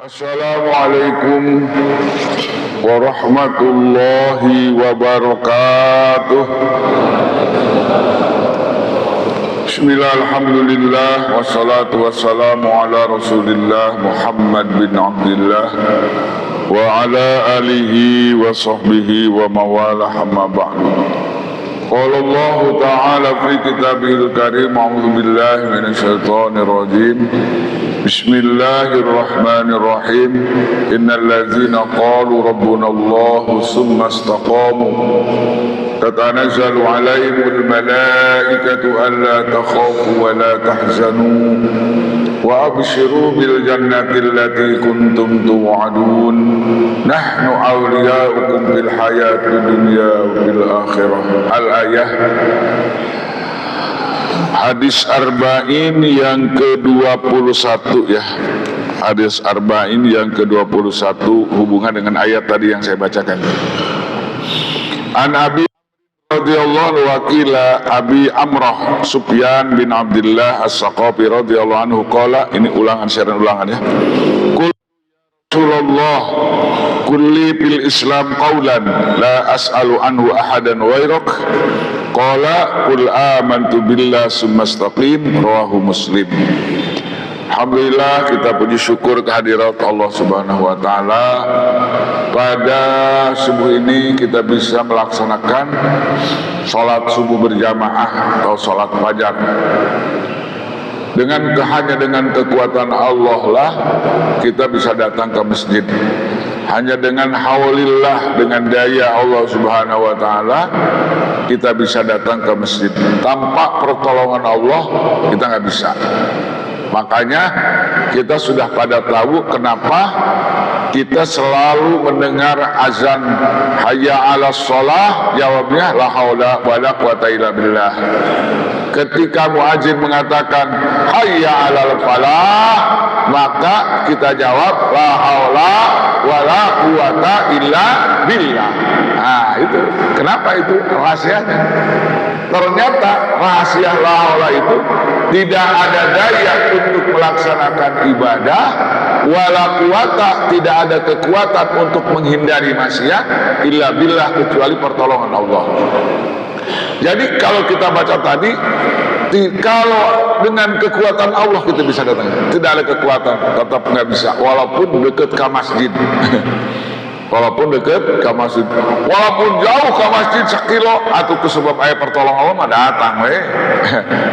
Assalamualaikum warahmatullahi wabarakatuh. Bismillah, alhamdulillah, wassalatu wassalamu ala rasulillah Muhammad bin Abdillah wa ala alihi wa sahbihi wa mawalah, amma ba'du. Qala Allah ta'ala fi kitabihil karim, a'udzu billahi minasyaitonir rajim. Bismillahirrahmanirrahim. Innal ladzina qalu rabbuna Allah tsumma istaqamu tatanazzalu 'alaihimul malaikatu alla takhafu wa la tahzanu wa abshiru bil jannati allati kuntum tu'adun nahnu awliya'ukum fil hayati dunya wa fil akhirah. Al-ayah. Hadis Arba'in yang ke-21 ya. Hadis Arba'in yang ke-21 hubungan dengan ayat tadi yang saya bacakan. An Abi radhiyallahu wakila Abi Amrah Sufyan bin Abdullah As-Saqafi radhiyallahu anhu qala, ini ulangan, siaran ulangan ya. Qul Rasulullah kulli fil Islam qawlan la as'alu anhu ahadan ghairak. Qala qul amantu billah summa istaqim, rawahu Muslim. Alhamdulillah, kita puji syukur kehadirat Allah Subhanahu wa taala. Pada subuh ini kita bisa melaksanakan salat subuh berjamaah atau salat fajar. Hanya dengan kekuatan Allah lah kita bisa datang ke masjid. Hanya dengan haulillah, dengan daya Allah Subhanahu wa taala kita bisa datang ke masjid. Tanpa pertolongan Allah kita nggak bisa. Makanya kita sudah pada tahu kenapa kita selalu mendengar azan hayya 'alas shalah, jawabnya la haula wala quwata illa billah. Ketika muadzin mengatakan hayya 'alal falah, maka kita jawab la haula wala quwata illa billah. Nah, itu kenapa, itu rahasianya. Ternyata rahasia la haula itu tidak ada daya untuk melaksanakan ibadah, wala quwata, tidak ada kekuatan untuk menghindari maksiat illa billah, kecuali pertolongan Allah. Jadi kalau kita baca tadi, kalau dengan kekuatan Allah kita bisa datang. Tidak ada kekuatan, tetap nggak bisa, walaupun dekat ke masjid. Walaupun dekat ke masjid, walaupun jauh ke masjid sekilo, atau ke sebab ayat pertolongan Allah mah datang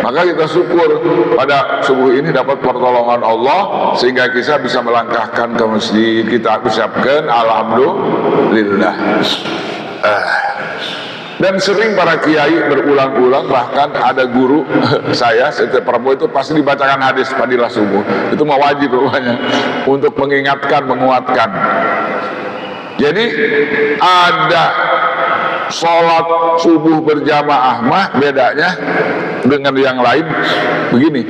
Maka kita syukur pada subuh ini dapat pertolongan Allah sehingga kita bisa melangkahkan ke masjid. Kita ucapkan alhamdulillah. Dan sering para kiai berulang-ulang, bahkan ada guru saya setiap Prabowo itu pasti dibacakan hadis fadilah subuh. Itu mah wajib rupanya untuk mengingatkan, menguatkan. Jadi ada sholat subuh berjamaah mah bedanya dengan yang lain begini.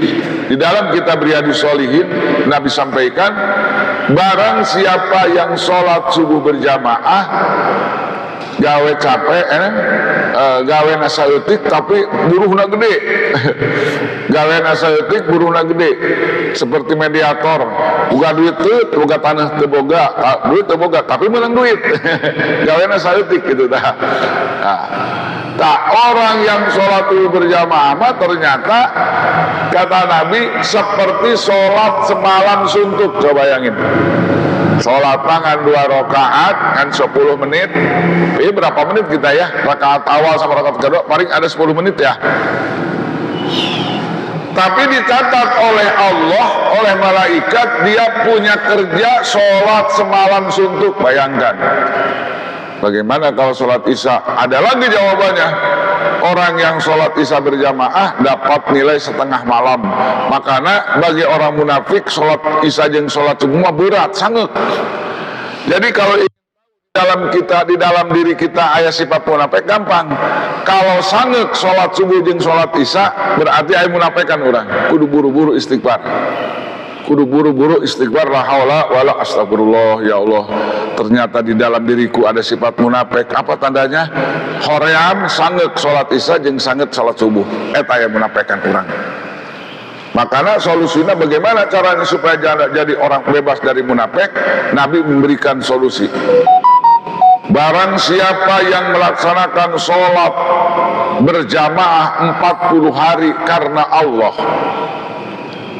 Di dalam kitab Riyadhus Shalihin Nabi sampaikan, barang siapa yang sholat subuh berjamaah gawe capek, gawe nasayutik tapi buruhna gede. Gawe nasayutik buruhna gede, seperti mediator, buka duit tuh, buka tanah teboga, duit teboga tapi menang duit. Gawe nasayutik gitu dah. Nah, orang yang sholat berjamaah ternyata kata Nabi seperti sholat semalam suntuk. Coba bayangin, sholat tangan 2 rakaat kan 10 menit. Ini berapa menit kita ya? Rakaat awal sama rakaat kedua paling ada 10 menit ya. Tapi dicatat oleh Allah, oleh malaikat, dia punya kerja sholat semalam suntuk. Bayangkan. Bagaimana kalau sholat isya? Ada lagi jawabannya. Orang yang sholat isya berjamaah dapat nilai setengah malam. Makanya bagi orang munafik sholat isya jeung sholat subuh mah berat, sangat. Jadi kalau di dalam diri kita aya sifat munafik, gampang. Kalau sangat sholat subuh jeung sholat isya berarti aya munafikan orang. Kudu buru-buru istighfar. Kudu buru-buru istighfar, la haula wala astagfirullah, ya Allah. Ternyata di dalam diriku ada sifat munafik. Apa tandanya? Hoream sanget sholat isya jeung sanget sholat subuh. Eta aya munafikan urang. Makanya solusinya bagaimana caranya supaya jadi orang bebas dari munafik? Nabi memberikan solusi. Barang siapa yang melaksanakan sholat berjamaah 40 hari karena Allah,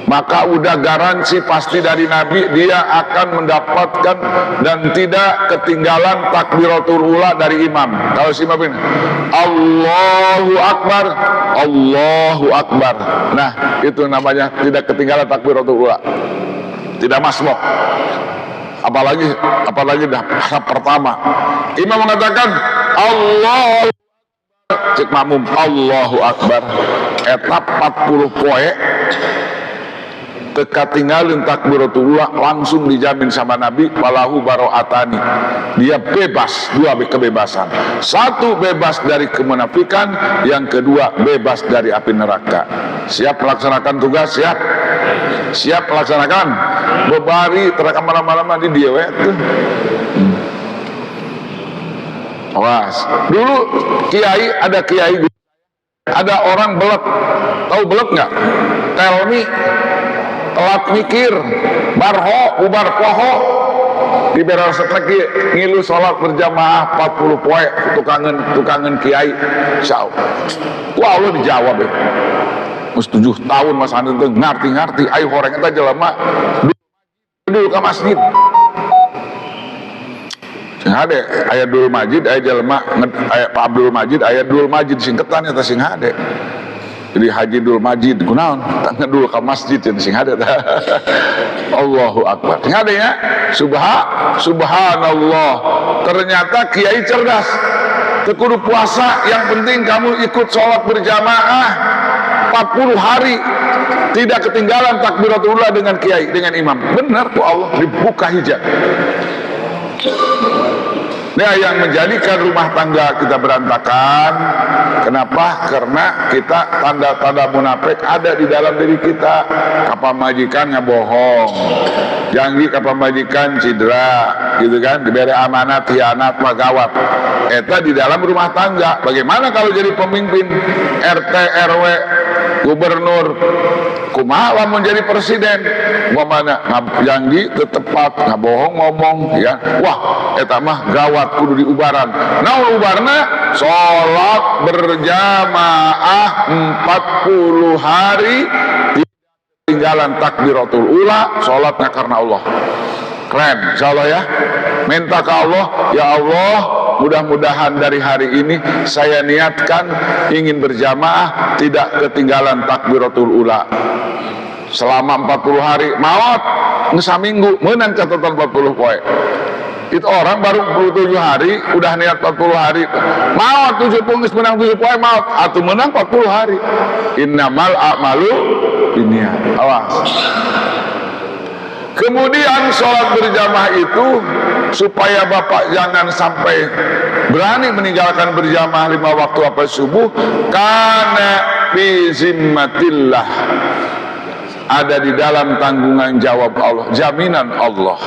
maka udah garansi pasti dari Nabi dia akan mendapatkan dan tidak ketinggalan takbiratul ula dari imam. Kalau si imam ini Allahu Akbar, Allahu Akbar, nah itu namanya tidak ketinggalan takbiratul ula, tidak masbuk. Apalagi dah pertama imam mengatakan Allah, cek makmum Allahu Akbar, etap 40 poe teka tinggalin takbiratullah langsung dijamin sama Nabi walahu baro'atani, dia bebas, dua kebebasan, satu bebas dari kemunafikan, yang kedua bebas dari api neraka. Siap melaksanakan tugas? Siap melaksanakan. Bebari terekam malam-malam di dia tuh. Awas. Dulu ada kiai, ada orang belek. Tahu belek nggak? Telmi, telat mikir, barho, ubar poho, di bereset lagi ngilu sholat berjamaah 40 poe, tukangan kiai, syau. Wah, Allah dijawab ya. 7 tahun Mas Anu itu ngerti, ayo horeng kita jelema dulu ke masjid. Sing hade aya Dul Majid, aya jelema aya Pak Abdul Majid, aya Dul Majid singketan eta sing hade. Jadi Haji Dul Majid kunaon? Ngedul ka masjid sing hade tah. Allahu Akbar. Sing hade ya. Subhanallah. Ternyata kiai cerdas. Teu kudu puasa, yang penting kamu ikut sholat berjamaah 40 hari, tidak ketinggalan takbiratullah dengan kiai, dengan imam. Benar tuh, Allah dibuka hijab. Nah, yang menjadikan rumah tangga kita berantakan, kenapa? Karena kita tanda-tanda munafik ada di dalam diri kita. Kapan majikan ngebohong, janji kapan majikan cidra, gitu kan? Diberi amanat, hianat, magawat. Eta di dalam rumah tangga. Bagaimana kalau jadi pemimpin RT, RW, gubernur, kumaha lamun jadi presiden? Umpamana janji tetepat, ngabohong ngomong, ya. Wah, eta mah gawat, kudu diubaran. Nah, ubarna sholat berjamaah 40 hari, tinggalan takbiratul ula, sholatnya karena Allah. Keren, insyaallah ya. Minta ke Allah, ya Allah, mudah-mudahan dari hari ini saya niatkan ingin berjamaah, tidak ketinggalan takbiratul ula selama 40 hari. Maot ngesaminggu menang catatan 40 poe. Itu orang baru 27 hari udah niat 40 hari. Maot 70 geus menang 7 poe maot, atuh menang 40 hari. Innamal a'malu binniyat. Awas. Kemudian sholat berjamaah itu supaya Bapak jangan sampai berani meninggalkan berjamaah 5 waktu apa subuh, karena bizimmatillah, ada di dalam tanggungan jawab Allah, jaminan Allah.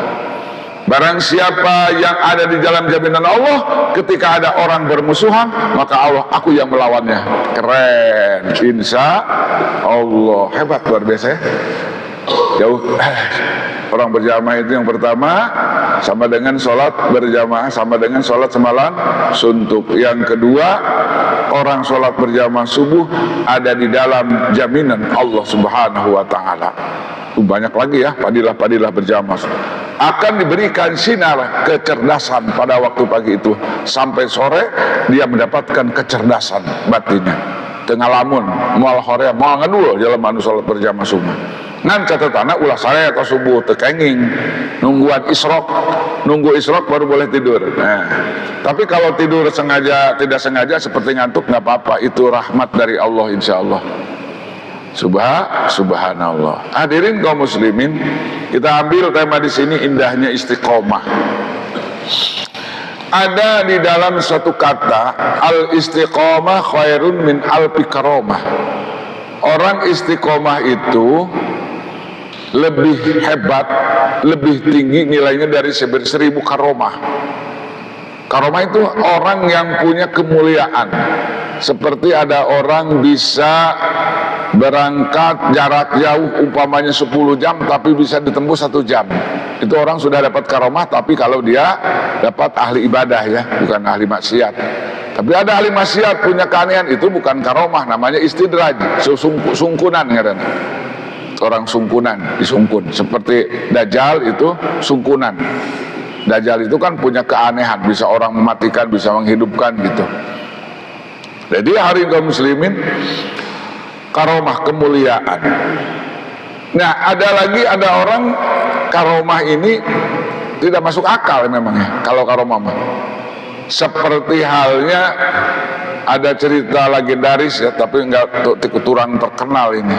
Barang siapa yang ada di dalam jaminan Allah, ketika ada orang bermusuhan, maka Allah, aku yang melawannya. Keren, insya Allah. Hebat, luar biasa ya. Jauh. Orang berjamaah itu yang pertama sama dengan sholat berjamaah, sama dengan sholat semalam suntuk. Yang kedua, orang sholat berjamaah subuh ada di dalam jaminan Allah Subhanahu wa ta'ala. Banyak lagi ya, padilah berjamaah akan diberikan sinar kecerdasan pada waktu pagi itu, sampai sore dia mendapatkan kecerdasan batinnya. Tengah lamun moal horea moal ngedul jalan anu sholat berjamaah subuh. Ngan catatanna ulah sare atau subuh tekenging nungguan isrok, nunggu isrok baru boleh tidur. Nah, tapi kalau tidur sengaja tidak sengaja seperti ngantuk nggak apa-apa, itu rahmat dari Allah insyaallah. Subhanallah. Hadirin kaum muslimin, kita ambil tema di sini, indahnya istiqomah. Ada di dalam satu kata, al istiqomah khairun min alfi karomah. Orang istiqomah itu lebih hebat, lebih tinggi nilainya dari 1000 karomah. Karomah itu orang yang punya kemuliaan. Seperti ada orang bisa berangkat jarak jauh umpamanya 10 jam tapi bisa ditembus 1 jam, itu orang sudah dapat karomah. Tapi kalau dia dapat ahli ibadah ya, bukan ahli maksiat. Tapi ada ahli maksiat punya keanehan, itu bukan karomah, namanya istidraj, sungkunan kadang. Orang sungkunan, disungkun. Seperti Dajjal itu sungkunan. Dajjal itu kan punya keanehan, bisa orang mematikan, bisa menghidupkan gitu. Jadi hari kaum muslimin, karomah kemuliaan. Nah, ada orang karomah ini tidak masuk akal memangnya. Kalau karomah mah seperti halnya ada cerita legendaris ya, tapi enggak keturunan terkenal ini.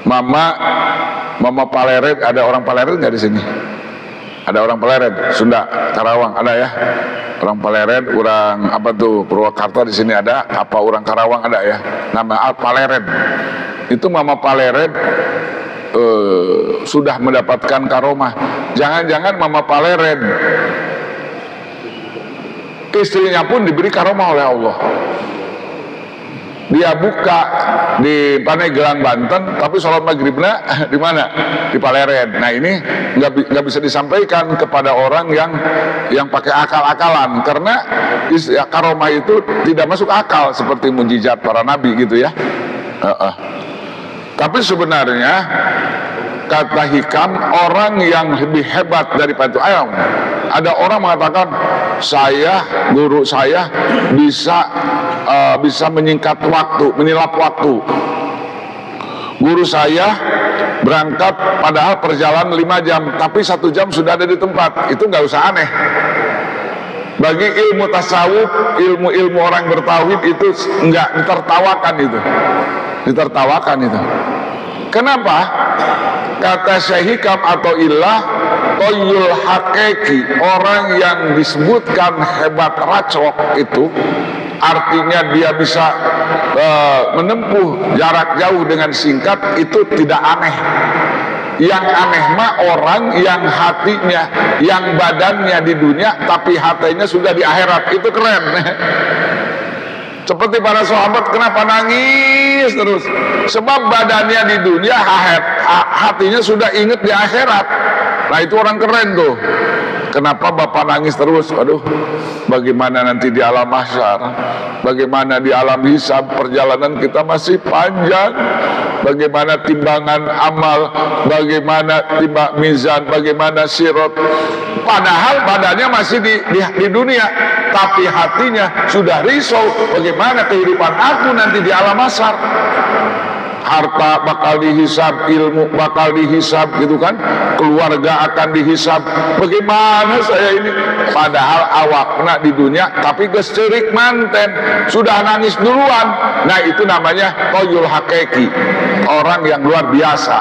Mama Paleret, ada orang Paleret nggak di sini? Ada orang Paleret, Sunda, Karawang ada ya. Orang Paleret, orang apa tuh Purwakarta di sini ada, apa orang Karawang ada ya. Nama Paleret. Itu Mama Paleret sudah mendapatkan karomah. Jangan-jangan Mama Paleret istrinya pun diberi karomah oleh Allah. Dia buka di Pandeglang Banten, tapi sholat maghribnya di mana? Di Paleret. Nah ini nggak bisa disampaikan kepada orang yang pakai akal-akalan, karena karomah itu tidak masuk akal seperti mujizat para nabi gitu ya. Tapi sebenarnya kata hikam, orang yang lebih hebat daripada itu, ada orang mengatakan guru saya bisa menyingkat waktu, menilap waktu. Guru saya berangkat padahal perjalanan 5 jam, tapi 1 jam sudah ada di tempat. Itu nggak usah aneh. Bagi ilmu tasawuf, ilmu orang bertauhid itu nggak ditertawakan itu. Ditertawakan itu. Kenapa? Kata Syekh Hikam atau ilah toyul hakiki, orang yang disebutkan hebat racok itu artinya dia bisa menempuh jarak jauh dengan singkat, itu tidak aneh. Yang aneh mah orang yang hatinya, yang badannya di dunia tapi hatinya sudah di akhirat, itu keren. Seperti para sahabat, kenapa nangis terus? Sebab badannya di dunia, hatinya sudah ingat di akhirat. Nah itu orang keren tuh. Kenapa bapak nangis terus? Aduh, bagaimana nanti di alam mahsyar? Bagaimana di alam hisab? Perjalanan kita masih panjang. Bagaimana timbangan amal? Bagaimana timbang mizan? Bagaimana sirat? Padahal badannya masih di dunia, tapi hatinya sudah risau. Bagaimana kehidupan aku nanti di alam mahsyar? Harta bakal dihisab, ilmu bakal dihisab gitu kan, keluarga akan dihisab. Bagaimana saya ini? Padahal awakna di dunia tapi gecerik manten, sudah nangis duluan. Nah itu namanya toyul hakiki, orang yang luar biasa.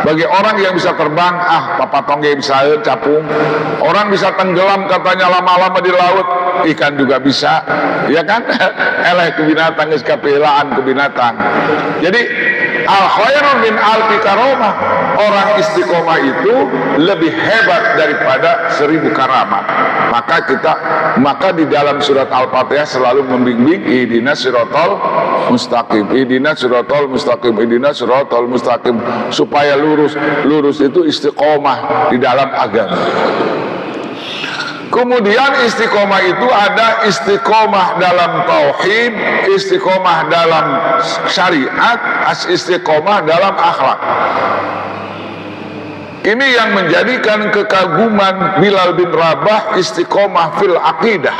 Bagi orang yang bisa terbang, papa tongge bisa capung. Orang bisa tenggelam katanya lama-lama di laut, ikan juga bisa, ya kan? Eleh ke binatang, kepilaan ke binatang. Jadi al khairu min alfi karomah, orang istiqomah itu lebih hebat daripada 1000 karamat. Maka di dalam surat Al-Fatihah selalu membimbing ihdinas siratal mustaqim, ihdinas siratal mustaqim, ihdinas siratal mustaqim, supaya lurus itu istiqomah di dalam agama. Kemudian istiqomah itu ada istiqomah dalam tauhid, istiqomah dalam syariat, istiqomah dalam akhlak. Ini yang menjadikan kekaguman Bilal bin Rabah istiqomah fil aqidah.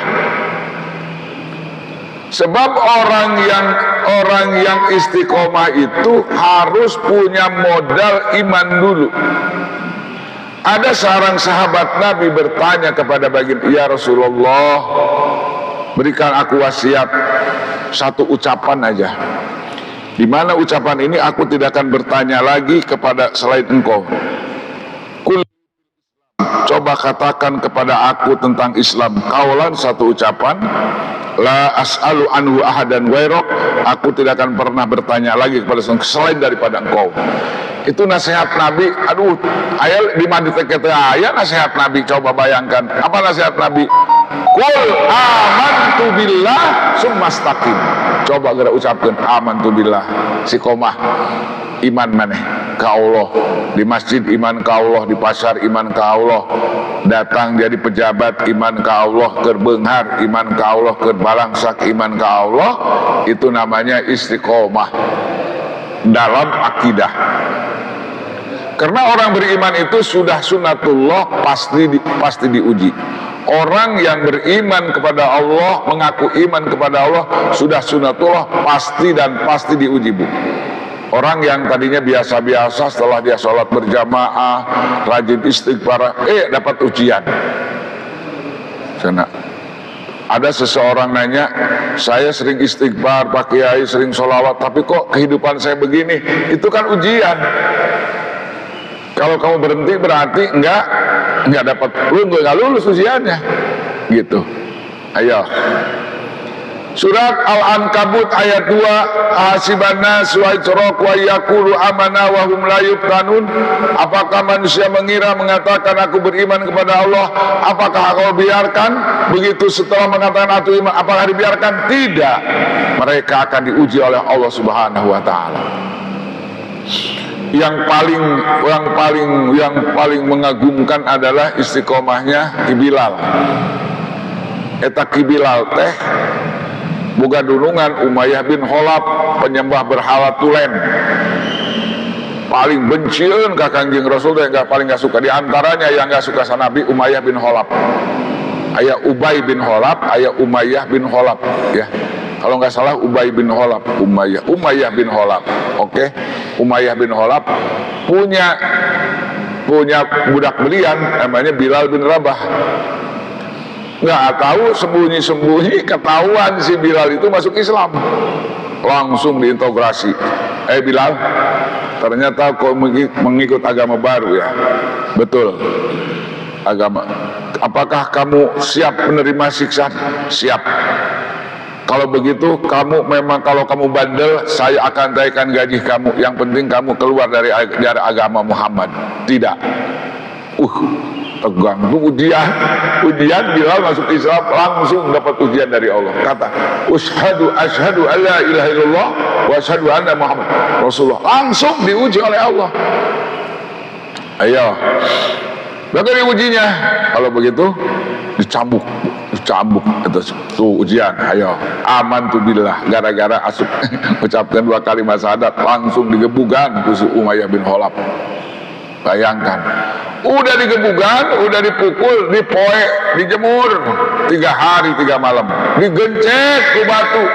Sebab orang yang istiqomah itu harus punya modal iman dulu. Ada seorang sahabat Nabi bertanya kepada baginda, ya Rasulullah, berikan aku wasiat, satu ucapan aja. Di mana ucapan ini aku tidak akan bertanya lagi kepada selain engkau. Coba katakan kepada aku tentang Islam kaulan, satu ucapan. La as'alu anhu ahadan wairok, aku tidak akan pernah bertanya lagi kepada selain daripada engkau. Itu nasihat Nabi. Aduh, ayat di mandi tekete ayat nasihat Nabi. Coba bayangkan, apa nasihat Nabi? Qul amantu billah summa istaqim. coba geura ucapkeun amantu billah, istiqomah iman maneh ka Allah, di masjid iman ka Allah, di pasar iman ka Allah, datang jadi pejabat iman ka Allah, keur beunghar iman ka Allah, keur balangsak iman ka Allah. Itu namanya istiqomah dalam akidah. Karena orang beriman itu sudah sunatullah, pasti diuji. Orang yang beriman kepada Allah, mengaku iman kepada Allah, sudah sunatullah, pasti diuji, Bu. Orang yang tadinya biasa-biasa, setelah dia sholat berjamaah, rajin istighfar, dapat ujian. Sana. Ada seseorang nanya, saya sering istighfar, Pak Kiai sering sholawat, tapi kok kehidupan saya begini? Itu kan ujian. Kalau kamu berhenti berarti enggak dapat, enggak lulus ujiannya, gitu. Ayo. Surat Al-Ankabut ayat 2, hasibanna su'aitraq wa yaqulu amana wa hum la yuftanun. Apakah manusia mengira mengatakan aku beriman kepada Allah, apakah kau biarkan begitu setelah mengatakan aku iman, apakah dibiarkan? Tidak. Mereka akan diuji oleh Allah Subhanahu wa taala. Yang paling mengagumkan adalah istiqomahnya Ki Bilal. Eta Ki Bilal teh boga dunungan Umayyah bin Khalaf, penyembah berhala tulen. Paling bencieun ka Kangjeng Rasul teh, paling gak suka. Di antaranya yang gak suka sa Nabi Umayyah bin Khalaf. Aya Ubay bin Khalaf, aya Umayyah bin Khalaf, ya. Kalau nggak salah Ubay bin Khalaf, Umayyah bin Khalaf. Oke. Umayyah bin Khalaf punya budak belian namanya Bilal bin Rabah. Nggak tahu, sembunyi-sembunyi ketahuan si Bilal itu masuk Islam. Langsung diintegrasi. Bilal, ternyata kau mengikut agama baru ya. Betul. Agama. Apakah kamu siap menerima siksa? Siap. Kalau begitu kamu memang, kalau kamu bandel, saya akan naikkan gaji kamu. Yang penting kamu keluar dari agama Muhammad. Tidak. Tegang. Ujian Bilal masuk Islam, langsung dapat ujian dari Allah. Kata, asyhadu alla ilaha illallah wa asyhadu anna Muhammad Rasulullah. Langsung diuji oleh Allah. Ayo. Bagaimana ujinya? Kalau begitu dicambuk itu ujian. Ayo, amantu billah, gara-gara asup ucapkan 2 kalimat syahadat langsung digebukan ku Umayyah bin Khalaf. Bayangkan, udah digebukan, udah dipukul, dipoe, dijemur 3 hari 3 malam, digencet ke batu.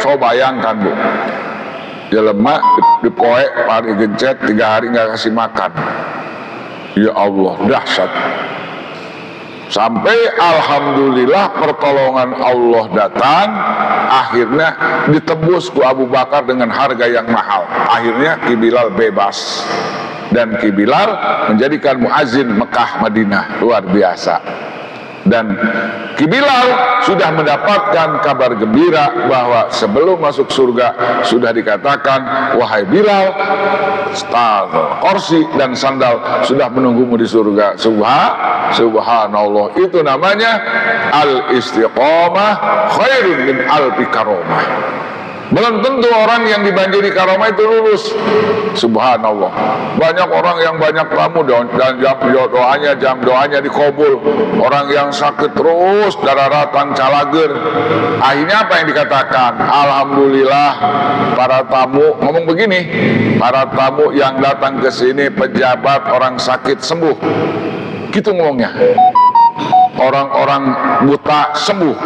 So bayangkan, Bu, dia lemah, dipoe, pari gencet 3 hari nggak kasih makan. Ya Allah, dahsyat. Sampai alhamdulillah pertolongan Allah datang, akhirnya ditebus ku Abu Bakar dengan harga yang mahal. Akhirnya Ki Bilal bebas, dan Ki Bilal menjadikan muazin Mekah Madinah. Luar biasa. Dan Ki Bilal sudah mendapatkan kabar gembira bahwa sebelum masuk surga sudah dikatakan, wahai Bilal, kursi dan sandal sudah menunggumu di surga. Subhanallah. Itu namanya al-istiqamah khairun min alfi karomah. Belum tentu orang yang dibanjiri karomah itu lulus. Subhanallah. Banyak orang yang banyak tamu dan jam doanya dikabul. Orang yang sakit terus dararatan calager. Akhirnya apa yang dikatakan? Alhamdulillah, para tamu ngomong begini, para tamu yang datang ke sini pejabat, orang sakit sembuh. Gitu ngomongnya. Orang-orang buta sembuh,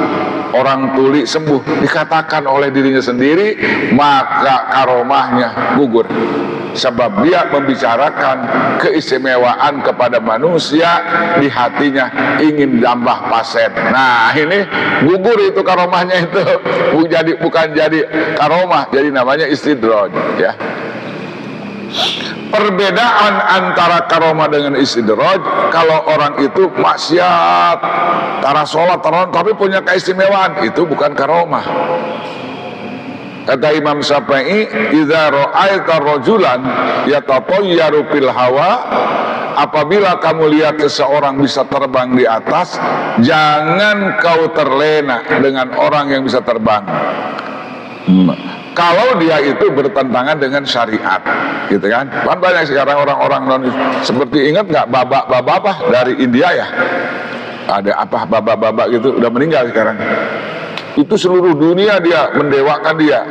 orang tuli sembuh, dikatakan oleh dirinya sendiri, maka karomahnya gugur. Sebab dia membicarakan keistimewaan kepada manusia, di hatinya ingin tambah pasien. Nah, ini gugur itu karomahnya itu. Bukan jadi karomah, jadi namanya istidraj, ya. Perbedaan antara karomah dengan istidraj, kalau orang itu maksiat, tara sholat, tapi punya keistimewaan, itu bukan karomah. Kata Imam Syafi'i, idza ra'aita rajulan yatatayyaru fil hawa, apabila kamu lihat seseorang bisa terbang di atas, jangan kau terlena dengan orang yang bisa terbang. Kalau dia itu bertentangan dengan syariat, gitu kan? Banyak sekarang orang-orang non seperti, ingat nggak Baba apa dari India ya? Ada apa Baba gitu, udah meninggal sekarang. Itu seluruh dunia dia mendewakan dia.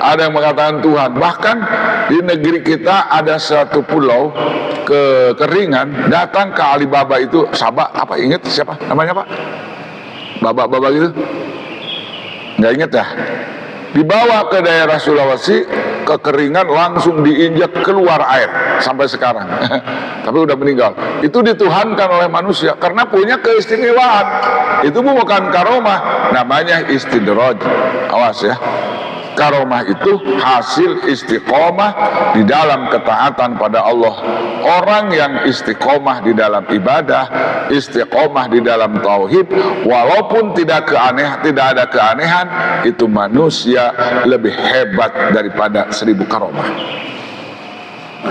Ada yang mengatakan Tuhan. Bahkan di negeri kita ada satu pulau kekeringan, datang ke Alibaba itu, Sabah apa, ingat siapa namanya Pak? Baba gitu? Nggak ingat ya? Dibawa ke daerah Sulawesi, kekeringan, langsung diinjak keluar air sampai sekarang. Tapi udah meninggal. Itu dituhankan oleh manusia karena punya keistimewaan. Itu bukan karomah, namanya istidraj. Awas ya. Karomah itu hasil istiqomah di dalam ketaatan pada Allah. Orang yang istiqomah di dalam ibadah, istiqomah di dalam tauhid, walaupun tidak ada keanehan, itu manusia lebih hebat daripada 1000 karomah.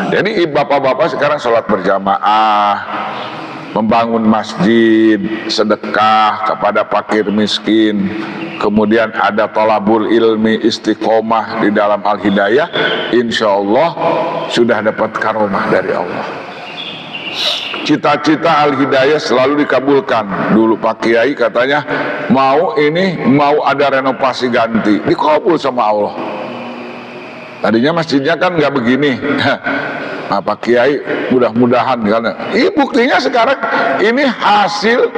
Jadi bapak-bapak sekarang sholat berjamaah, membangun masjid, sedekah kepada fakir miskin, kemudian ada thalabul ilmi, istiqomah di dalam al-hidayah, insya Allah sudah dapat karomah dari Allah. Cita-cita al-hidayah selalu dikabulkan. Dulu Pak Kiai katanya mau ada renovasi ganti, dikabul sama Allah. Tadinya masjidnya kan nggak begini. Nah, Pak Kiai mudah-mudahan karena ini buktinya sekarang ini hasil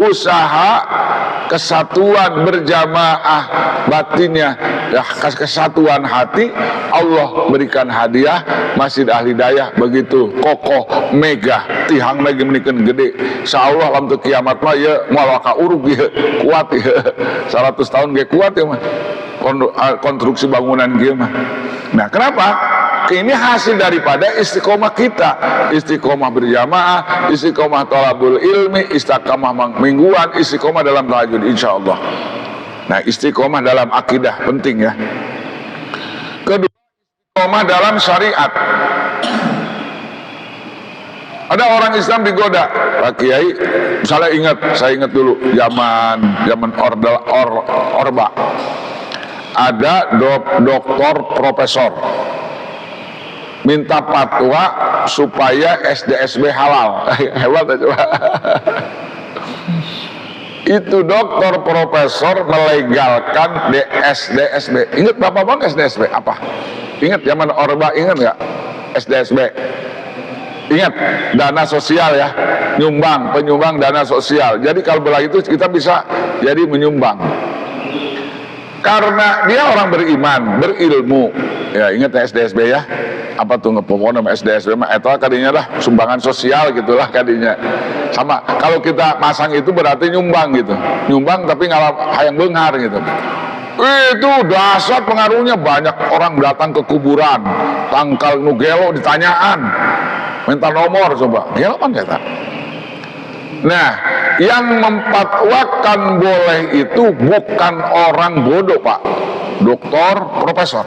usaha kesatuan berjamaah batinnya ya, kesatuan hati. Allah berikan hadiah Masjid Al-Hidayah begitu kokoh megah tihang lagi menikeun gede insyaallah lam teu kiamat mah ya moal ka urug ya kuat ya 100 tahun ge kuat ya mah konstruksi bangunan ge mah. Nah, kenapa? Ini hasil daripada istiqomah kita, istiqomah berjamaah, istiqomah thalabul ilmi, istiqomah mingguan, istiqomah dalam tahajud, insya Allah. Nah, istiqomah dalam akidah penting ya. Kedua, istiqomah dalam syariat. Ada orang Islam digoda, Pak Kiai, misalnya saya ingat dulu zaman Orba. Ada doktor profesor minta fatwa supaya SDSB halal. Hebat aja. Itu dokter profesor melegalkan SDSB. Ingat Bapak Bang SDSB apa? Ingat zaman Orba, ingat nggak SDSB? Ingat dana sosial ya, penyumbang dana sosial. Jadi kalau belah itu kita bisa jadi menyumbang. Karena dia orang beriman, berilmu. Ya ingat ya SDSB ya. Apa tuh ngepokoknya nama SDSB mah eta kadinya lah sumbangan sosial gitulah kadinya. Sama kalau kita masang itu berarti nyumbang gitu. Nyumbang tapi hayang beunghar gitu. Itu dasar pengaruhnya, banyak orang datang ke kuburan, tangkal nu gelo ditanyaan. Minta nomor coba. Gelo kan eta. Nah, yang memfatwakan boleh itu bukan orang bodoh Pak, dokter, profesor.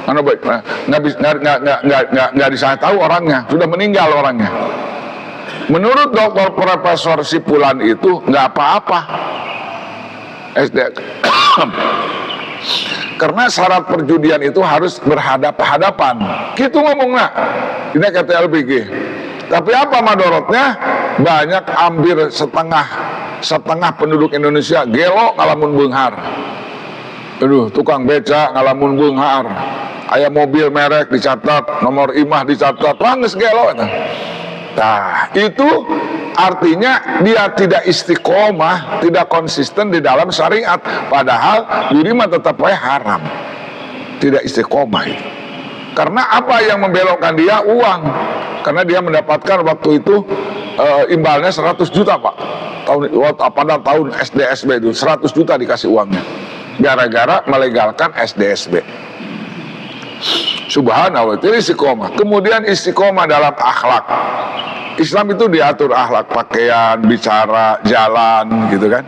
Mana baik? Nggak bisa tahu orangnya, sudah meninggal orangnya. Menurut dokter profesor Sipulan itu nggak apa-apa. Karena syarat perjudian itu harus berhadapan-hadapan. Gitu ngomongnya. Ini kata LPG. Tapi apa madorotnya? Banyak hampir setengah penduduk Indonesia gelo ngalamun beunghar. Aduh, tukang beca ngalamun beunghar. Aya mobil merek dicatat, nomor imah dicatat, geus gelo eta. Nah, itu artinya dia tidak istiqomah, tidak konsisten di dalam syariat. Padahal judi mah tetap haram. Tidak istiqomah itu. Karena apa yang membelokkan dia? Uang. Karena dia mendapatkan waktu itu imbalnya 100 juta Pak. Pada tahun SDSB itu 100 juta dikasih uangnya. Gara-gara melegalkan SDSB. Subhanallah, itu istiqomah. Kemudian istiqomah dalam akhlak. Islam itu diatur akhlak, pakaian, bicara, jalan, gitu kan.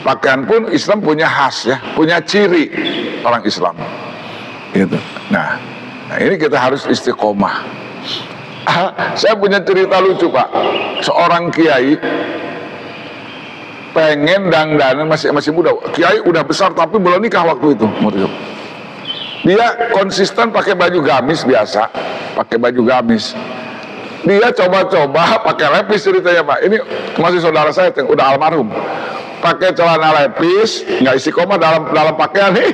Pakaian pun Islam punya khas ya, punya ciri orang Islam. Gitu. Nah ini kita harus istiqomah. Saya punya cerita lucu Pak. Seorang kiai pengen dangdanan masih muda. Kiai udah besar tapi belum nikah waktu itu. Dia konsisten pakai baju gamis biasa, pakai baju gamis. Dia coba-coba pakai lepis ceritanya Pak. Ini masih saudara saya yang udah almarhum. Pakai celana lepis, nggak istiqomah dalam pakaian nih.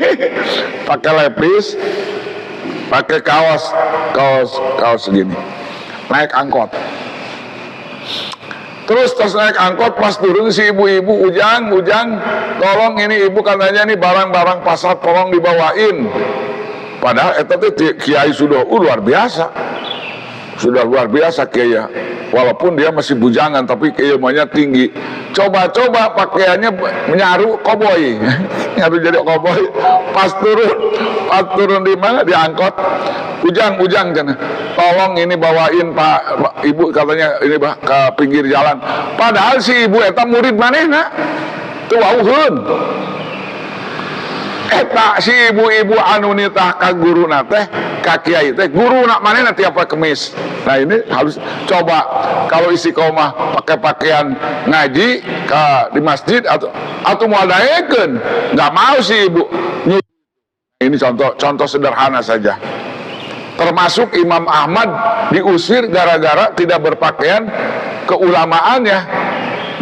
Pakai lepis, pakai kaos segini. Naik angkot. Terus naik angkot, pas turun si ibu-ibu, ujang, tolong ini ibu katanya nih barang-barang pasar tolong dibawain. Padahal itu kiai sudah luar biasa. Sudah luar biasa kiai. Walaupun dia masih bujangan tapi keilmuannya tinggi. Coba-coba pakaiannya menyaru koboi. Nyaru jadi koboi. Pas turun di mana? Di angkot. Ujang kan. Tolong ini bawain Pak Ibu katanya ini ke pinggir jalan. Padahal si ibu eta murid manehna. Teu wauheun. Eta si ibu-ibu anu nitah ka guruna teh, ka kiai teh, guruna manehna tiap kemis. Nah ini harus coba kalau istiqomah pakai pakaian ngaji di masjid atau mau daekeun, nggak mau si ibu. Ini contoh sederhana saja. Termasuk Imam Ahmad diusir gara-gara tidak berpakaian keulamaannya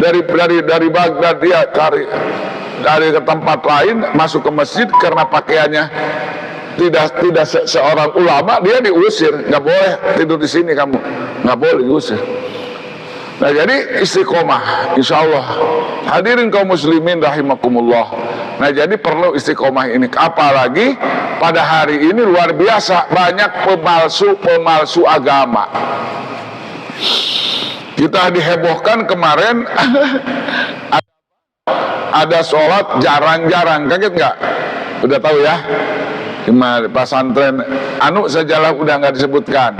dari Baghdad dia dari ke tempat lain masuk ke masjid karena pakaiannya tidak seorang ulama, dia diusir. Nggak boleh tidur di sini kamu, nggak boleh diusir. Nah jadi istiqomah insya Allah. Hadirin kaum muslimin rahimakumullah. Nah jadi perlu istiqomah ini. Apalagi pada hari ini luar biasa banyak pemalsu agama. Kita dihebohkan kemarin ada sholat jarang-jarang, kaget nggak? Udah tahu ya? Pesantren anu sajalah udah nggak disebutkan.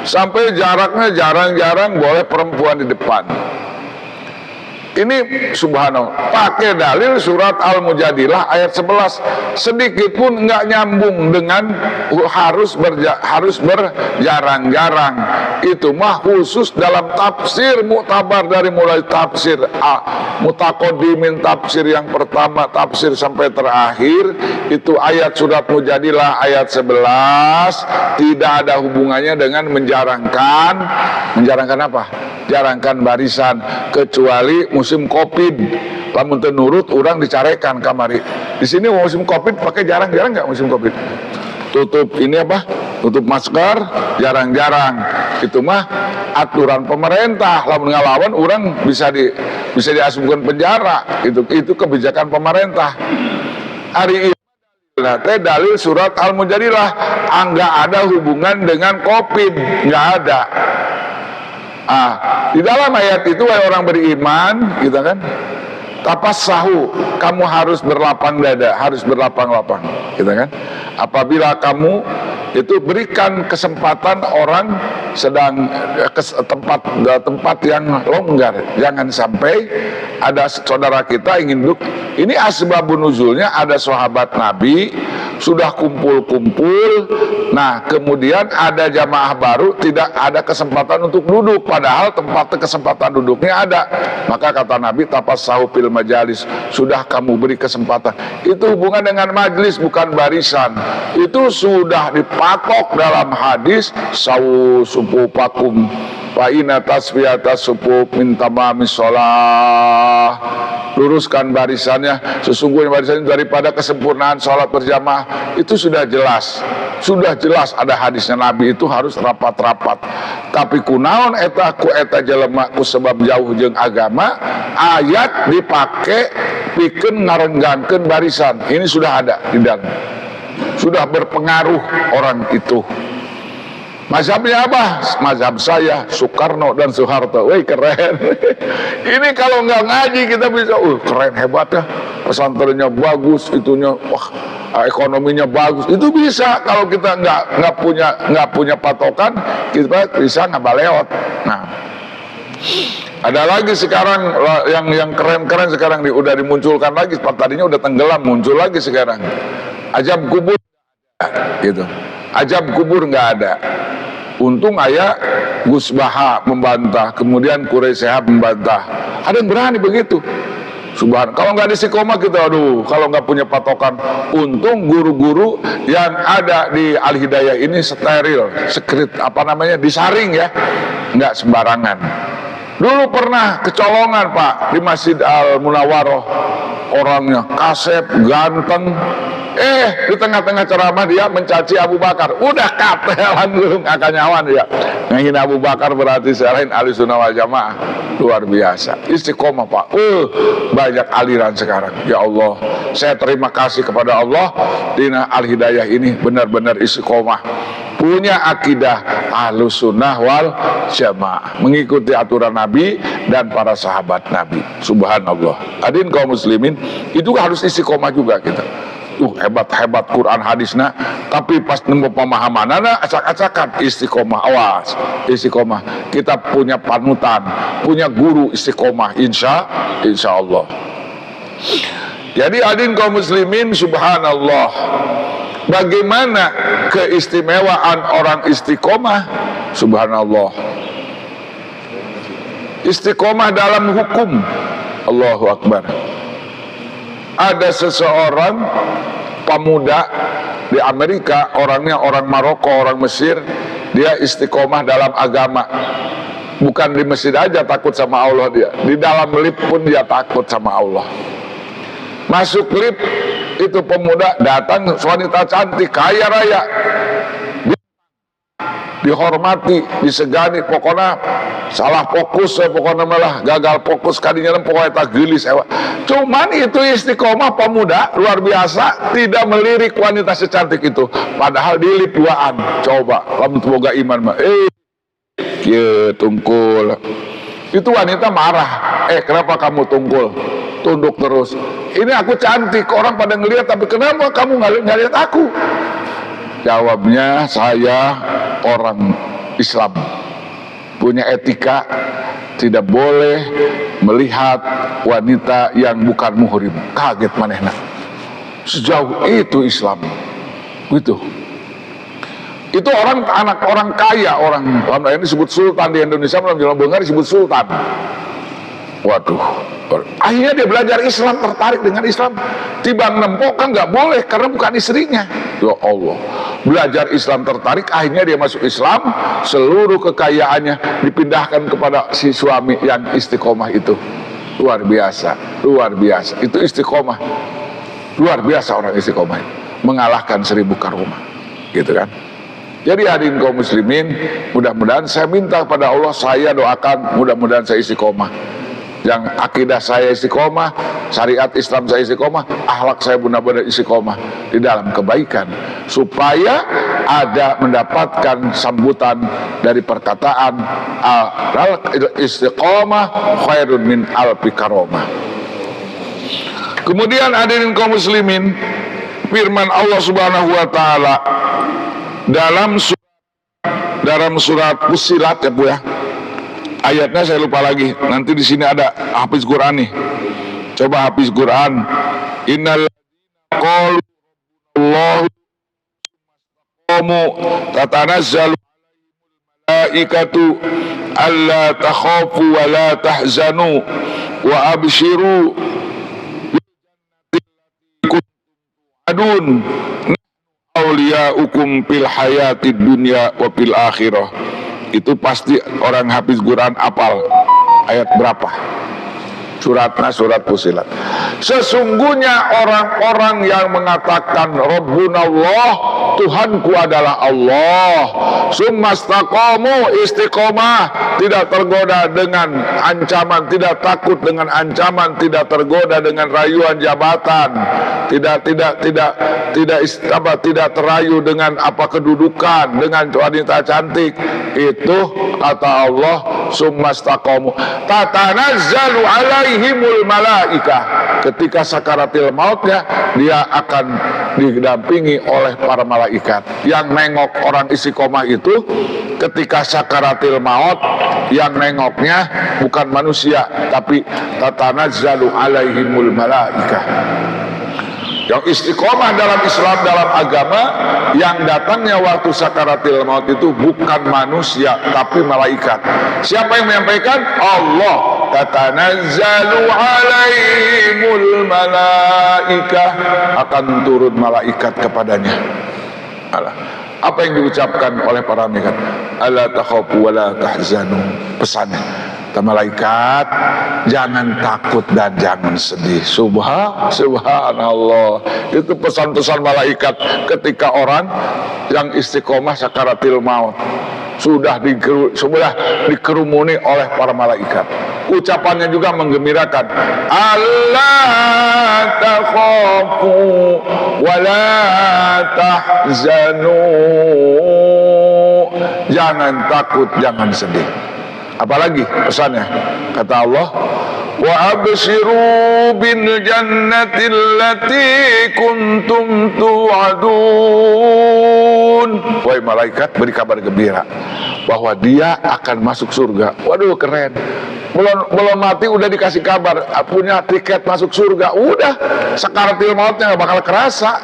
Sampai jaraknya jarang-jarang boleh perempuan di depan. Ini subhanallah, pakai dalil surat Al-Mujadilah ayat 11, sedikit pun nggak nyambung dengan harus berjarang-jarang. Itu mah khusus dalam tafsir muktabar dari mulai tafsir mutaqaddimin, tafsir yang pertama, tafsir sampai terakhir. Itu ayat surat Mujadilah ayat 11 tidak ada hubungannya dengan menjarangkan apa? Jarangkan barisan, kecuali musim Covid. Lamun teu nurut urang dicarekan kamari. Di sini musim Covid pakai jarang-jarang nggak musim Covid? Tutup ini apa? Tutup masker jarang-jarang. Itu mah aturan pemerintah. Lamun ngalawan urang bisa diasupkan penjara. Itu kebijakan pemerintah. Hari ini dalil surat Al-Mujadilah nggak ada hubungan dengan Covid, nggak ada. Di dalam ayat itu orang beriman, gitu kan? Tapassahu, kamu harus berlapang dada, harus berlapang-lapang, gitu kan? Apabila kamu itu berikan kesempatan orang sedang ke tempat yang longgar, jangan sampai ada saudara kita ingin duduk. Ini asbabun nuzulnya, ada sahabat Nabi sudah kumpul-kumpul. Nah kemudian ada jamaah baru tidak ada kesempatan untuk duduk, padahal kesempatan duduknya ada. Maka kata Nabi, tapassahu fil majalis, sudah kamu beri kesempatan. Itu hubungan dengan majlis, bukan barisan. Itu sudah dipatok dalam hadis, sawu supupakum fa inna tasfiyata supup min tamamis shalah. Luruskan barisannya, sesungguhnya barisannya daripada kesempurnaan sholat berjamaah. Itu sudah jelas ada hadisnya. Nabi itu harus rapat-rapat. Tapi kunaon eta ku eta jelema ku sebab jauh jeung agama, ayat dipakai pikeun ngarenggangkeun barisan. Ini sudah ada di dalam, sudah berpengaruh orang itu. Mazhabnya apa? Mazhab saya Soekarno dan Soeharto. Wih keren. Ini kalau nggak ngaji kita bisa, keren, hebat ya. Pesantrennya bagus, itunya, wah, ekonominya bagus. Itu bisa kalau kita nggak punya patokan, kita bisa ngabaleot. Nah, ada lagi sekarang yang keren-keren sekarang udah dimunculkan lagi. Tadinya udah tenggelam, muncul lagi sekarang. Ajab kubur, gitu. Ajab kubur nggak ada. Untung ayah Gus Baha membantah, kemudian Quraisy Shihab membantah. Ada yang berani begitu. Kalau nggak istiqomah kita, aduh, kalau nggak punya patokan. Untung guru-guru yang ada di Al Hidayah ini steril, sekret, disaring ya, nggak sembarangan. Dulu pernah kecolongan Pak di Masjid Al Munawwaroh, orangnya kasep, ganteng. Di tengah-tengah ceramah dia mencaci Abu Bakar. Udah katel langsung akan nyawan ya. Menghina Abu Bakar berarti selain Ahlussunnah wal Jamaah. Luar biasa. Istiqomah Pak. Banyak aliran sekarang. Ya Allah, saya terima kasih kepada Allah. Dina Al Hidayah ini benar-benar istiqomah. Punya akidah Ahlussunnah wal Jamaah, mengikuti aturan Nabi dan para sahabat Nabi. Subhanallah. Hadirin kaum muslimin, itu harus istiqomah juga kita. Hebat-hebat Quran hadisnya, tapi pas nemu pemahamanana acak-acakan. Istiqomah, awas, istiqomah. Kita punya panutan, punya guru istiqomah, insya Allah. Jadi hadirin kaum muslimin, subhanallah, bagaimana keistimewaan orang istiqomah? Subhanallah. Istiqomah dalam hukum. Allahu Akbar. Ada seseorang pemuda di Amerika, orangnya orang Maroko, orang Mesir. Dia istiqomah dalam agama. Bukan di masjid aja takut sama Allah dia, di dalam lift pun dia takut sama Allah. Masuk lift, itu pemuda datang wanita cantik, kaya raya, dihormati, disegani, pokoknya salah fokus, pokoknya malah gagal fokus kadinya, pokoknya tak gelis. Cuman itu istiqomah pemuda luar biasa, tidak melirik wanita secantik itu, padahal di lift duaan. Coba kamu semoga iman mah, tungkul. Itu wanita marah, kenapa kamu tungkul, tunduk terus? Ini aku cantik, orang pada ngelihat, tapi kenapa kamu nggak lihat aku? Jawabnya, saya orang Islam, punya etika, tidak boleh melihat wanita yang bukan muhrim. Kaget manehna. Sejauh itu Islam. Gitu. Itu anak orang kaya, orang ini disebut sultan di Indonesia, dalam Bulgaria disebut sultan. Waduh. Akhirnya dia belajar Islam, tertarik dengan Islam. Tibang nempok kan nggak boleh karena bukan istrinya. Ya Allah. Belajar Islam, tertarik, akhirnya dia masuk Islam. Seluruh kekayaannya dipindahkan kepada si suami yang istiqomah itu. Luar biasa, luar biasa. Itu istiqomah. Luar biasa orang istiqomah. Mengalahkan 1000 karomah. Gitu kan. Jadi hadirin kaum muslimin, mudah-mudahan saya minta kepada Allah, saya doakan mudah-mudahan saya istiqomah. Yang akidah saya istiqomah, syariat Islam saya istiqomah, akhlak saya benar-benar istiqomah di dalam kebaikan, supaya ada mendapatkan sambutan dari perkataan istiqomah khairun min alfi karomah. Kemudian hadirin kaum muslimin, firman Allah Subhanahu wa taala dalam surat Fussilat ya Bu ya. Ayatnya saya lupa lagi. Nanti di sini ada hafiz Quran nih. Coba hafiz Quran. Innal qalu Allahu tatanazzalu malaikatu alla takhafu wa la tahzanu wa abshiru adun awliyaukum fil hayatid dunya wa fil akhirah. Itu pasti orang hafiz Quran apal ayat berapa. Suratnya surat Fussilat. Sesungguhnya orang-orang yang mengatakan Rabbunallah, Tuhanku adalah Allah, summastaqamu, istiqomah, tidak tergoda dengan ancaman, tidak takut dengan ancaman, tidak tergoda dengan rayuan jabatan, tidak terayu dengan apa kedudukan, dengan wanita cantik. Itu kata Allah, summastaqamu tatanazzalu alaihimul malaikah. Ketika sakaratil mautnya, dia akan didampingi oleh para malaikat. Yang nengok orang istiqomah itu ketika sakaratil maut, yang nengoknya bukan manusia, tapi tatanazzalu alaihimul malaikah. Yang istiqomah dalam Islam, dalam agama, yang datangnya waktu sakaratil maut itu bukan manusia tapi malaikat. Siapa yang menyampaikan? Allah. tatanazzalu alaihimul malaikah, akan turun malaikat kepadanya. Apa yang diucapkan oleh para malaikat? Alla takhafu wa la tahzanu. Pesannya, malaikat, jangan takut dan jangan sedih. Subhanallah. Itu pesan-pesan malaikat ketika orang yang istiqomah sakaratil maut sudah dikerumuni oleh para malaikat. Ucapannya juga menggembirakan. Allah takhafu wa la tahzanu. Jangan takut, jangan sedih. Apalagi pesannya? Kata Allah, wa abshiru bil jannati allati kuntum tu'adun. Wahai malaikat, beri kabar gembira bahwa dia akan masuk surga. Waduh, keren. Belum mati udah dikasih kabar punya tiket masuk surga. Udah, sakaratil mautnya gak bakal kerasa.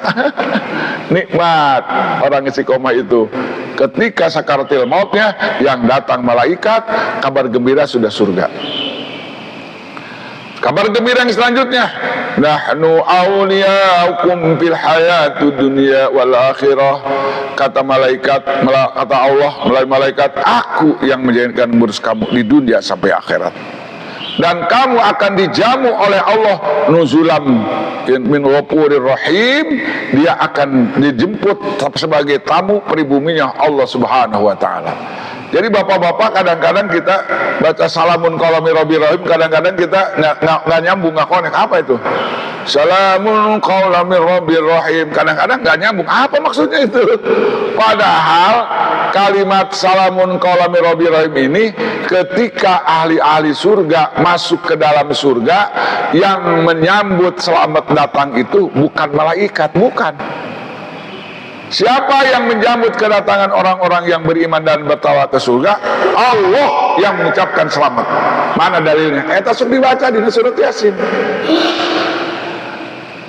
Nikmat orang istiqomah itu. Ketika sakaratil mautnya yang datang malaikat, kabar gembira sudah surga. Kabar gembira yang selanjutnya, nahnu awliyaukum fil hayatud dunya wal akhirah. Kata malaikat, kata Allah melalui malaikat, aku yang menjadikan ngurus kamu di dunia sampai akhirat. Dan kamu akan dijamu oleh Allah nuzulam min ghafurir rahim. Dia akan dijemput sebagai tamu pribuminya Allah Subhanahu wa taala. Jadi bapak-bapak, kadang-kadang kita baca salamun qawlami rabbil rahim, kadang-kadang kita nggak nyambung, nggak connect. Apa itu? Salamun qawlami rabbil rahim, kadang-kadang nggak nyambung. Apa maksudnya itu? Padahal kalimat salamun qawlami rabbil rahim ini ketika ahli-ahli surga masuk ke dalam surga, yang menyambut selamat datang itu bukan malaikat, bukan. Siapa yang menjemput kedatangan orang-orang yang beriman dan bertakwa ke surga? Allah yang mengucapkan selamat. Mana dalilnya? Tasuk dibaca di surat Yasin.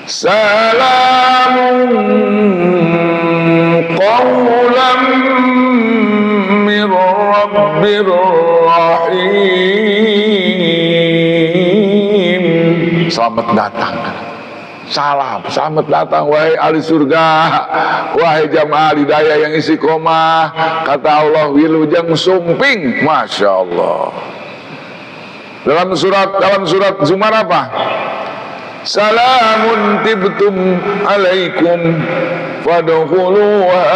Salamun qawlan min rabbir rahim. Selamat datang. Salam, selamat datang wahai ahli surga, wahai jamaah hidayah yang istiqomah. Kata Allah, wilujeng sumping, masya Allah. Dalam surat Zumar apa? Salamun tibtum alaikum fadkhuluha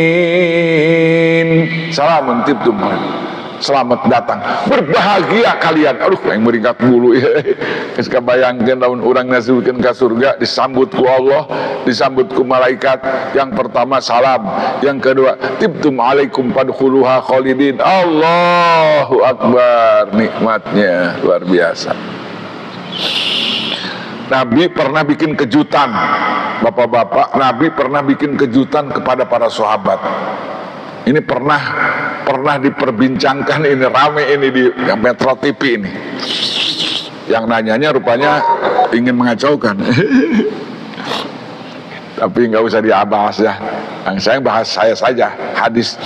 khalidin. Salamun tibtum alaikum. Selamat datang, berbahagia kalian. Aduh, yang meringkat bulu ya. Ketika bayangkan tahun orang nasibkan ke surga, disambut ku Allah, disambut ku malaikat. Yang pertama salam, yang kedua tibtum alaikum fadkhuluha khalidin. Allahu akbar, nikmatnya luar biasa. Nabi pernah bikin kejutan, bapak-bapak. Nabi pernah bikin kejutan kepada para sahabat. Ini pernah diperbincangkan, ini rame ini di Metro TV ini. Yang nanyanya rupanya ingin mengacaukan. Tapi nggak usah dibahas ya. Yang saya bahas saya saja hadis.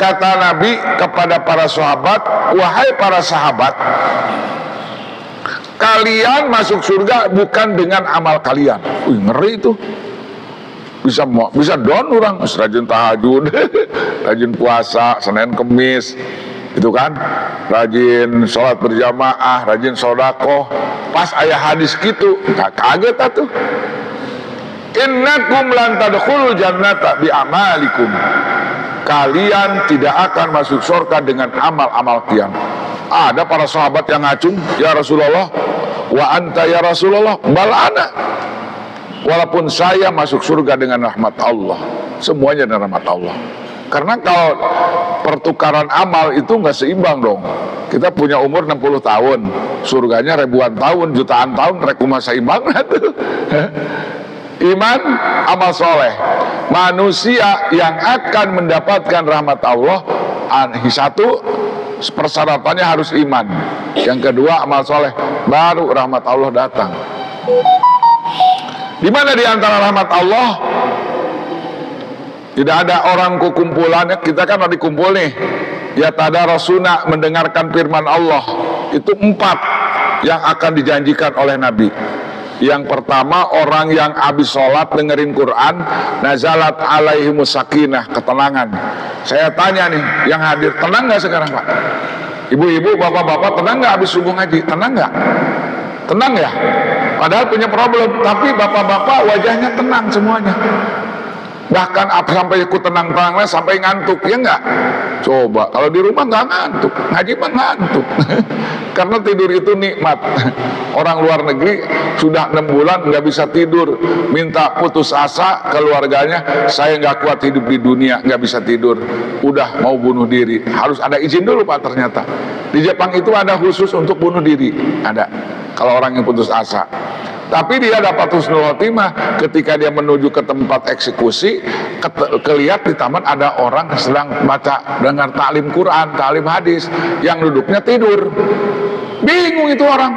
Kata Nabi kepada para sahabat, wahai para sahabat, kalian masuk surga bukan dengan amal kalian. Ngeri itu. Bisa down orang, rajin tahajud, rajin puasa Senin Kemis, itu kan, rajin sholat berjamaah, rajin sodakoh. Pas ayah hadis gitu, kaget atuh. Innakum lan tadkhulul jannata bi amalikum. Kalian tidak akan masuk surga dengan amal-amal kalian. Ada para sahabat yang ngacung, ya Rasulullah, wa anta ya Rasulullah, bal ana. Walaupun saya masuk surga dengan rahmat Allah, semuanya dengan rahmat Allah. Karena kalau pertukaran amal itu nggak seimbang dong. Kita punya umur 60 tahun, surganya ribuan tahun, jutaan tahun, rekumah seimbang tuh. Iman, amal soleh. Manusia yang akan mendapatkan rahmat Allah, satu, persyaratannya harus iman. Yang kedua, amal soleh. Baru rahmat Allah datang. Di mana di antara rahmat Allah? Tidak ada orang kumpulannya, kita kan lagi kumpul nih. Ya tadarasuna, mendengarkan firman Allah. Itu 4 yang akan dijanjikan oleh Nabi. Yang pertama, orang yang habis sholat dengerin Quran, nazalat alaihimus sakinah, ketenangan. Saya tanya nih, yang hadir tenang nggak sekarang Pak? Ibu-ibu, bapak-bapak tenang nggak habis subuh ngaji? Tenang nggak? Tenang ya? Padahal punya problem, tapi bapak-bapak wajahnya tenang semuanya. Bahkan sampai ikut tenang-tenangnya sampai ngantuk, ya enggak? Coba, kalau di rumah nggak ngantuk, ngaji mah ngantuk. Karena tidur itu nikmat. Orang luar negeri sudah 6 bulan nggak bisa tidur, minta putus asa keluarganya, saya nggak kuat hidup di dunia, nggak bisa tidur, udah mau bunuh diri. Harus ada izin dulu Pak ternyata. Di Jepang itu ada khusus untuk bunuh diri, ada. Kalau orang yang putus asa. Tapi dia dapat husnul khotimah ketika dia menuju ke tempat eksekusi, kelihat di taman ada orang sedang baca, dengar taklim Quran, taklim hadis, yang duduknya tidur. Bingung itu orang,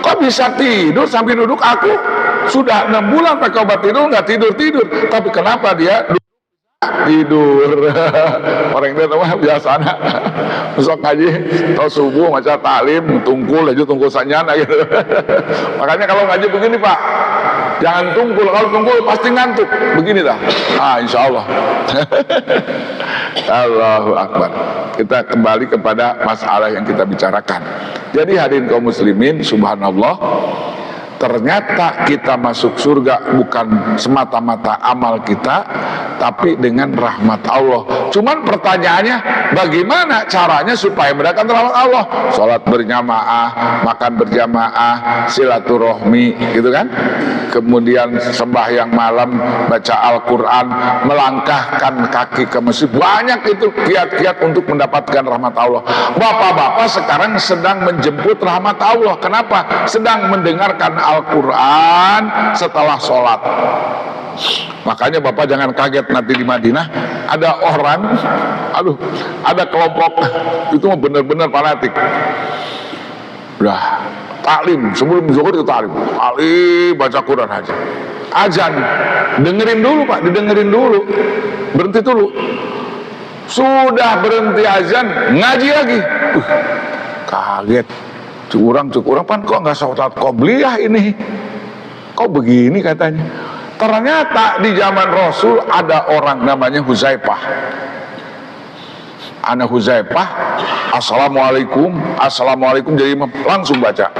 kok bisa tidur sambil duduk? Aku sudah 6 bulan pakai obat tidur, nggak tidur-tidur, tapi kenapa dia tidur? Orang itu mah biasa besok ngaji atau subuh macam taklim tungkul aja, tungkul sanyana gitu. Makanya kalau ngaji begini Pak, jangan tungkul, kalau tungkul pasti ngantuk begini dah. Insya Allah. Allahu Akbar. Kita kembali kepada masalah yang kita bicarakan. Jadi hadirin kaum muslimin, subhanallah, ternyata kita masuk surga bukan semata-mata amal kita, tapi dengan rahmat Allah. Cuman pertanyaannya, bagaimana caranya supaya mendapatkan rahmat Allah? Sholat berjamaah, makan berjamaah, silaturahmi, gitu kan? Kemudian sembahyang malam, baca Al-Quran, melangkahkan kaki ke masjid. Banyak itu kiat-kiat untuk mendapatkan rahmat Allah. Bapak-bapak sekarang sedang menjemput rahmat Allah. Kenapa? Sedang mendengarkan Al-Quran setelah sholat. Makanya Bapak jangan kaget nanti di Madinah ada orang, ada kelompok itu benar-benar fanatik. Udah taklim, sebelum zuhur itu taklim, baca Quran aja. Azan, dengerin dulu Pak, didengerin dulu, berhenti dulu. Sudah berhenti azan, ngaji lagi. Kaget. Cuk orang pan kok nggak sholat qobliyah ini? Kok begini katanya? Ternyata di zaman Rasul ada orang namanya Huzaifah. Ana Huzaifah, assalamualaikum, assalamualaikum, jadi langsung baca.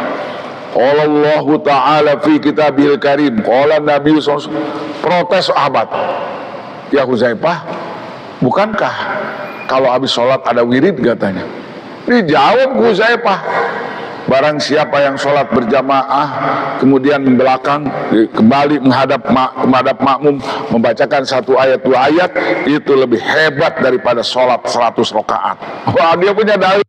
Qala Allahu Ta'ala fi kitabil karim, qala Nabi SAW. Protes sahabat. Ya Huzaifah, bukankah kalau habis sholat ada wirid katanya? Dijawab Huzaifah, barang siapa yang sholat berjamaah kemudian belakang kembali menghadap makmum membacakan 1 ayat 2 ayat, itu lebih hebat daripada sholat 100 rakaat. Wah, dia punya dalil.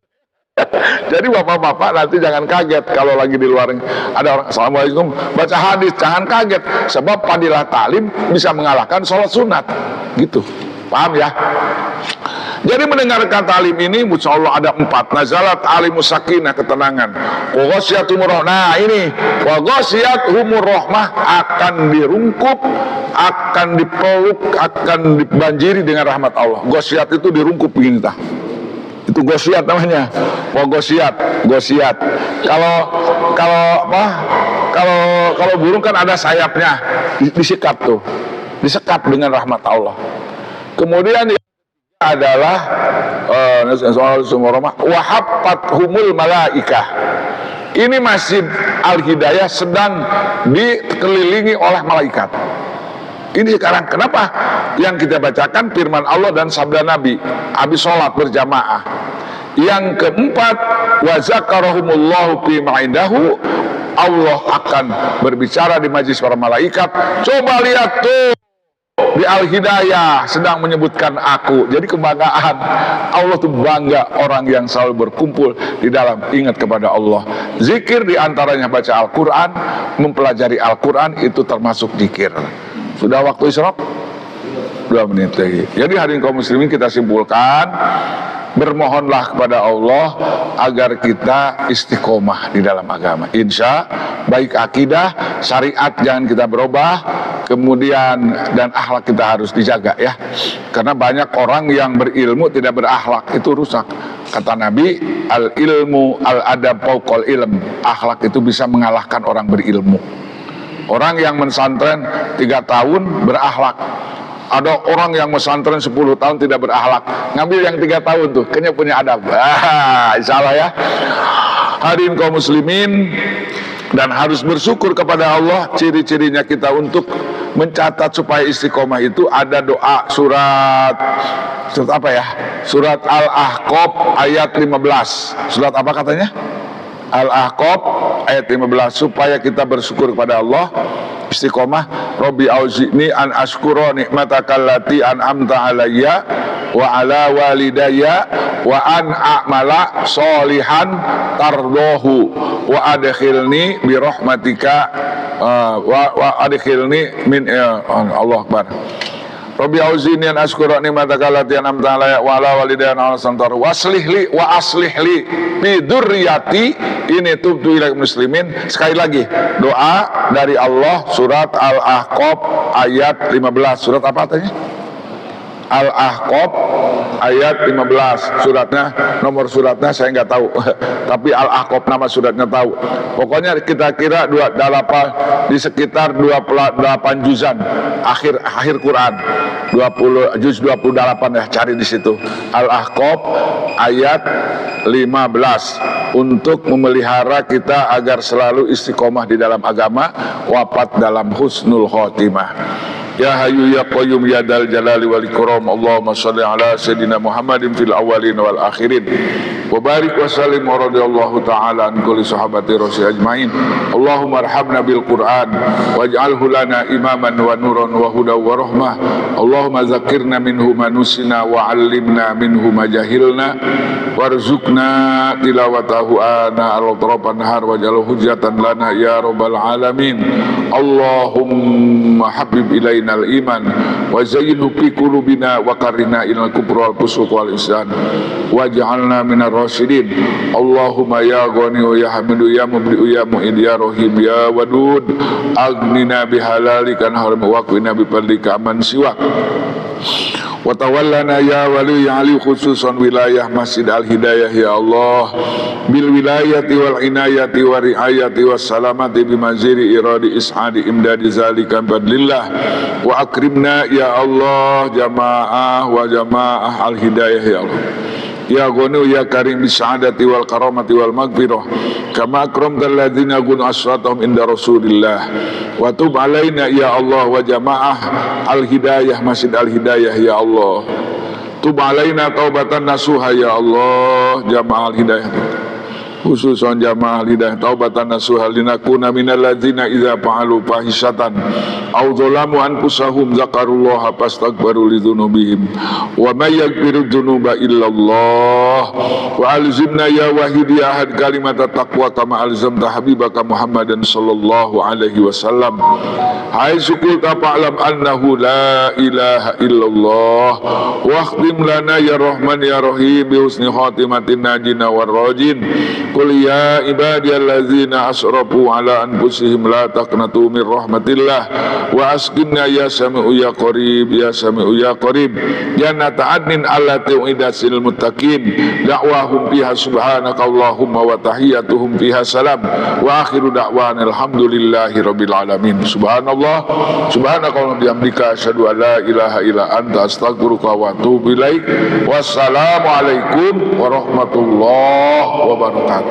Jadi bapak-bapak nanti jangan kaget kalau lagi di luar ada orang assalamualaikum baca hadis, jangan kaget, sebab fadilah taklim bisa mengalahkan sholat sunat gitu. Paham ya? Jadi mendengarkan taklim ini insya Allah ada 4. Nazalat alimus sakinah, ketenangan. Wa ghasyiathumur rahmah. Nah ini wa ghasyiathumur rahmah, akan dirungkup, akan dipeluk, akan dibanjiri dengan rahmat Allah. Ghasyiyat itu dirungkup begini tah. Itu ghasyiyat namanya. Wa ghasyiyat. Kalau burung kan ada sayapnya, disikat tuh. Disekat dengan rahmat Allah. Kemudian adalah wahabbat humul malaikah. Ini Masjid Al-Hidayah sedang dikelilingi oleh malaikat. Ini sekarang kenapa yang kita bacakan firman Allah dan sabda Nabi habis sholat berjamaah. Yang keempat, wa zakarahumullahu fi ma'indahu, Allah akan berbicara di majlis para malaikat. Coba lihat tuh, di Al-Hidayah sedang menyebutkan aku. Jadi kebanggaan Allah tuh bangga orang yang selalu berkumpul di dalam ingat kepada Allah. Zikir diantaranya baca Al-Quran, mempelajari Al-Quran, itu termasuk zikir. Sudah waktu isyraq? 2 menit lagi. Jadi hadirin kaum muslimin, kita simpulkan, bermohonlah kepada Allah agar kita istiqomah di dalam agama. Insya baik akidah, syariat jangan kita berubah, kemudian dan akhlak kita harus dijaga ya, karena banyak orang yang berilmu tidak berakhlak, itu rusak. Kata Nabi, al ilmu al adab fauqal ilm, akhlak itu bisa mengalahkan orang berilmu. Orang yang mensantren 3 tahun berakhlak, ada orang yang mesantren 10 tahun tidak berakhlak, ngambil yang 3 tahun tuh, kayaknya punya adab. Insya Allah ya. Hadirin kaum muslimin, dan harus bersyukur kepada Allah. Ciri-cirinya kita untuk mencatat supaya istiqomah itu ada doa surat apa ya? Surat Al-Ahqaf ayat 15. Surat apa katanya? Al-Ahqaf ayat 15, supaya kita bersyukur kepada Allah. Istiqomah, Rabbi auzi'ni an ashkura nikmataka allati an'amta alayya wa ala walidayya wa an a'mala sholihan tardohu wa adkhilni bi rahmatika wa adkhilni min Allah akbar. Rabbi auzi'ni an ashkura nikmataka allati an'amta alayya wa ala walidayya wa santar wa aslih li bi dzurriyyati ini tubtu ilaik muslimin. Sekali lagi, doa dari Allah, surat Al-Ahqaf ayat 15. Surat apa katanya? Al-Ahqaf ayat 15. Suratnya, nomor suratnya saya nggak tahu, tapi Al-Ahqaf nama suratnya tahu. Pokoknya kita kira di sekitar 28 juzan akhir Quran, 20 juz 28 ya, cari di situ. Al-Ahqaf ayat 15, untuk memelihara kita agar selalu istiqomah di dalam agama, wafat dalam husnul khotimah. Ya Hayyu ya Qayyum ya Dzal Jalali wal Ikram, Allahumma shalli ala sayyidina Muhammadin fil awwalin wal akhirin wa barik wa sallim wa radhiyallahu ta'ala an kulli sahabati rasul ajmain. Allahumma arhamna bil Qur'an waj'alhu lana imaman wa nuran wa hudan wa rahmah. Allahumma zakkirna minhu ma nusina wa 'allimna minhu ma jahilna warzuqna tilawatahu ana al-atrafan nahar waj'alhu hujjatan lana ya rabbal alamin. Allahumma habib ilaina al-iman wa zayyinhu fi qulubina wa karrina ilal kufra wal fusuq wal isyan waj'alna minar rasyidin. Allahumma ya ghani ya hamidu ya mubdi ya mu'id ya rahim ya wadud aghnina bihalalika haram wa qina bi fadlika man siwak wa tawallana ya wali ya ali khususan wilayah Masjid Al-Hidayah ya Allah bil wilayati wal inayati wa riayati was salamati bi maziri iradi is'adi imdadi zalika fadlillah wa akrimna ya Allah jamaah wa jamaah Al-Hidayah ya Allah ya Ghani ya Karim bis'adati wal karamati wal maghfirah kama akramtal ladzina gunu asratahum inda Rasulillah wa tub alaina ya Allah wa jamaah Al-Hidayah Masjid Al-Hidayah ya Allah tub alaina taubatan nasuha ya Allah jamaah Al-Hidayah khususan jamaah Al-Hidayah taubatan nasuha linakuna minal ladzina idza fa'alu fahisatan aw dzalamu anfusahum zakarullaha fastaghfiru lidzunubihim wa may yaghfiru dzunuba illallah wa alzimna ya wahid ya ahad kalimat taqwa kama alzamta habibaka Muhammadan sallallahu alaihi wasallam hai sukul ta'lam annahu la ilaha illallah wa akhtim lana ya rahman ya rahim bi husni khatimatin najina war rajin. Qul ya ibadiyallazina asrafu ala anfusihim la taqnatu min rahmatillah wa asqina ya sami'u ya qarib ya sami'u ya qarib jannata adnin allati u'idatil muttaqin da'wahum fiha subhanaka allahumma wa tahiyyatuhum fiha salam wa akhiru da'wana alhamdulillahi rabbil alamin. Subhanallah subhanaka wa bihamdika asyhadu an la ilaha illa anta astaghfiruka wa atubu ilaik. Wassalamu alaikum warahmatullahi wabarakatuh.